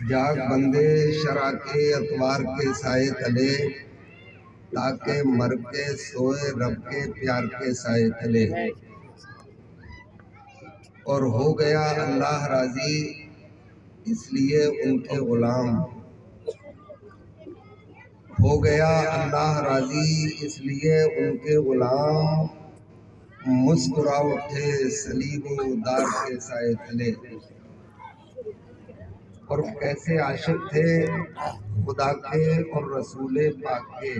जाग बंदे शरा के अतवार के साए तले, ताके मर के सोए रब के प्यार के साए तले। और हो गया अल्लाह राजी इसलिए उनके गुलाम, हो गया अल्लाह राजी इसलिए उनके गुलाम। मुस्कुरा उठे सलीब दार के साए तले। और कैसे आशिक थे खुदा के और रसूले पाक के,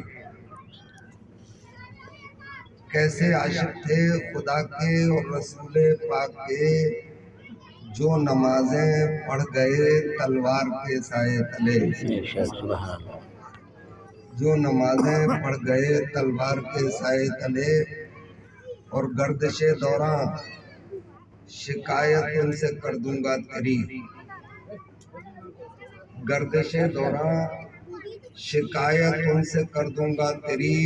कैसे आशिक थे खुदा के और रसूले पाक के, जो नमाजें पढ़ गए तलवार के साए तले। जो नमाजें पढ़ गए तलवार के साए तले। और गर्दिशे दौरां शिकायत उनसे कर दूंगा तेरी, गर्दिशे दौरां शिकायत उनसे कर दूंगा तेरी।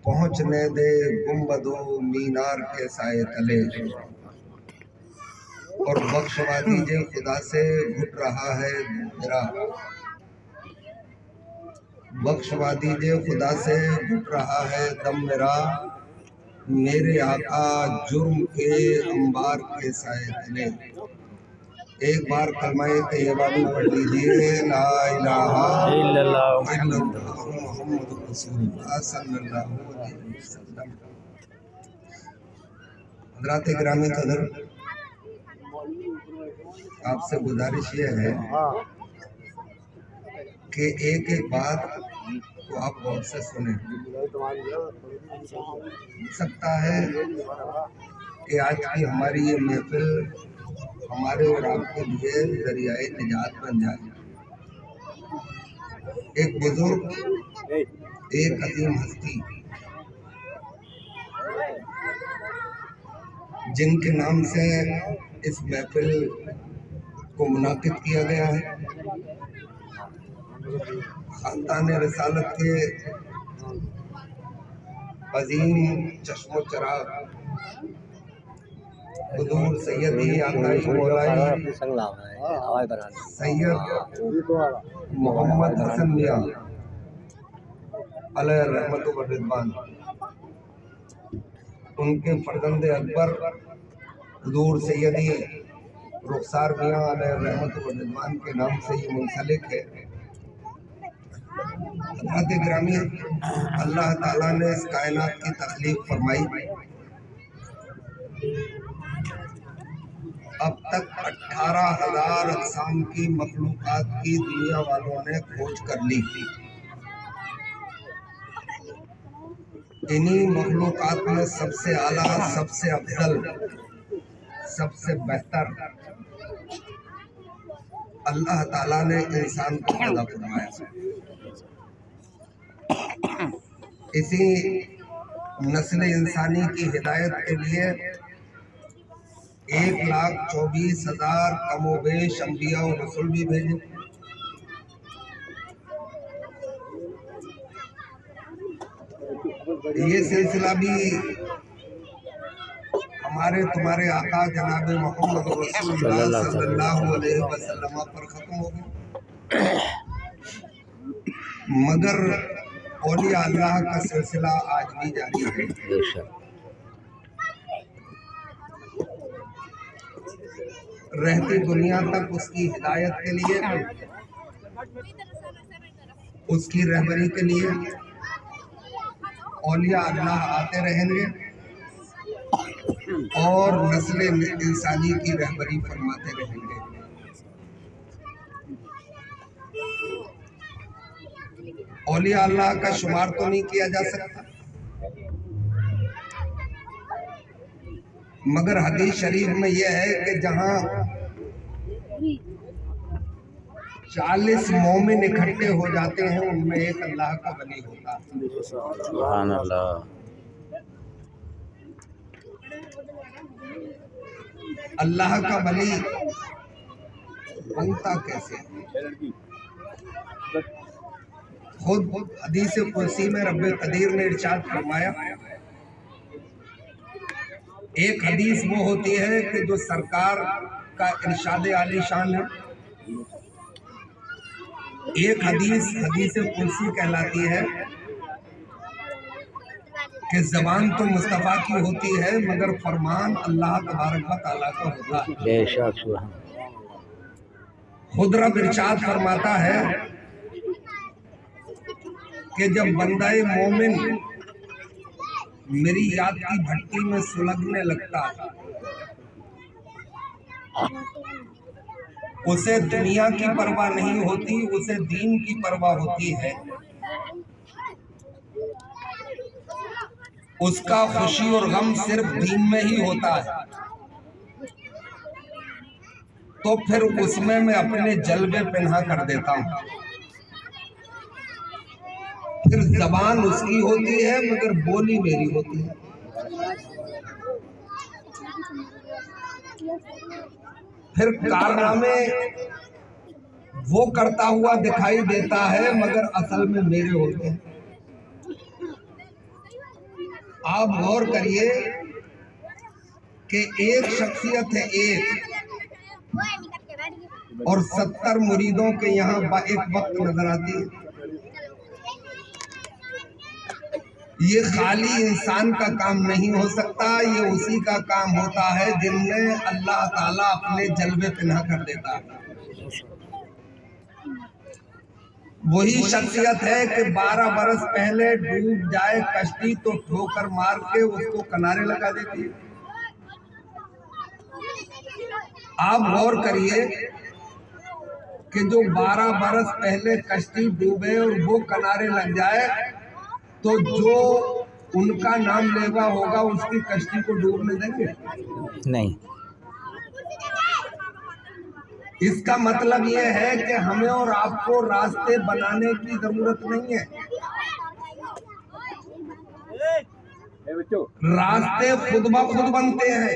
पहुंचने दे गुंबदो मीनार के साए तले। और बख्शवा दीजिए खुदा से घुट रहा है मेरा, बख्शवा दीजिए खुदा से घुट रहा है दम मेरा। मेरे आका जुर्म के अंबार के साए तले। एक बार कलमाए तैयबा भी पढ़ लीजिए, ला इलाहा इल्लल्लाह मुहम्मदुर रसूलुल्लाह सल्लल्लाहु अलैहि वसल्लम। हज़रात गिरामी कदर, आपसे गुजारिश ये है कि एक एक बात को आप गौर से सुने। हो सकता है कि आज की हमारी ये महफिल हमारे और आपके लिए जरियाए निजात बन जाए। एक बुजुर्ग, एक अजीम हस्ती, जिनके नाम से इस महफिल को मुनाकिद किया गया है, खानदान रिसालत के अजीम चश्मो चराग हुजूर सैयदी आकाई मौलाई सैयद मोहम्मद हसन मियां अलैहि रहमत व रिदवान, उनके फर्जंद अकबर हुजूर सैयदी रुखसार मियां अलैहि रहमत व रिदवान के नाम से ये मुंसलिक है। हज़रात गिरामी, अल्लाह ताला ने इस कायनात की तख्लीक फरमाई। अब तक 18,000 अक़साम की मखलूक़ात की दुनिया वालों ने खोज कर ली। इन्हीं मखलूक़ात में सबसे आला, सबसे अफजल, सबसे बेहतर अल्लाह ताला ने इंसान को पैदा फरमाया। इसी नस्ल इंसानी की हिदायत के लिए 1,24,000 कमोबेश अंबिया और रसूल भी भेजे। ये सिलसिला भी हमारे तुम्हारे आका जनाब मोहम्मद रसूलुल्लाह सल्लल्लाहु अलैहि वसल्लम पर खत्म हो गया, मगर औलिया अल्लाह का सिलसिला आज भी जारी है। रहती दुनिया तक उसकी हिदायत के लिए, उसकी रहबरी के लिए औलिया अल्लाह आते रहेंगे और नस्ल इंसानी की रहबरी फरमाते रहेंगे। औलिया अल्लाह का शुमार तो नहीं किया जा सकता, मगर हदीस शरीफ में यह है कि जहां 40 मोमिन इकट्ठे हो जाते हैं, उनमें एक अल्लाह का वली होता है। सुभान अल्लाह। अल्लाह का वली बनता कैसे? खुद हदीस कुर्सी में रब्बे कदीर ने इरशाद फरमाया, एक हदीस वो होती है कि जो सरकार का इरशाद आलीशान है, एक हदीस कुर्सी कहलाती है कि जबान तो मुस्तफ़ा की होती है मगर फरमान अल्लाह तबारक व तआला का होता है। खुद रब इरशाद फरमाता है कि जब बंदाए मोमिन मेरी याद की भट्टी में सुलगने लगता है, उसे दुनिया की परवाह नहीं होती, उसे दीन की परवाह होती है। उसका खुशी और गम सिर्फ दीन में ही होता है। तो फिर उसमें मैं अपने जलवे पिन्हा कर देता हूँ। फिर जबान उसकी होती है मगर बोली मेरी होती है। फिर कारनामे वो करता हुआ दिखाई देता है मगर असल में मेरे होते हैं। आप गौर करिए कि एक शख्सियत है एक, और 70 मुरीदों के यहाँ एक वक्त नजर आती है। ये खाली इंसान का काम नहीं हो सकता, ये उसी का काम होता है जिनमें अल्लाह ताला अपने जलवे पिन्हा कर देता है। वही शख्सियत है कि 12 बरस पहले डूब जाए कश्ती तो ठोकर मार के उसको किनारे लगा देती है। आप गौर करिए कि जो 12 बरस पहले कश्ती डूबे और वो किनारे लग जाए तो जो उनका नाम लेगा होगा उसकी कश्ती को डूबने देंगे? नहीं। इसका मतलब ये है कि हमें और आपको रास्ते बनाने की जरूरत नहीं है, रास्ते खुद ब खुद बनते हैं।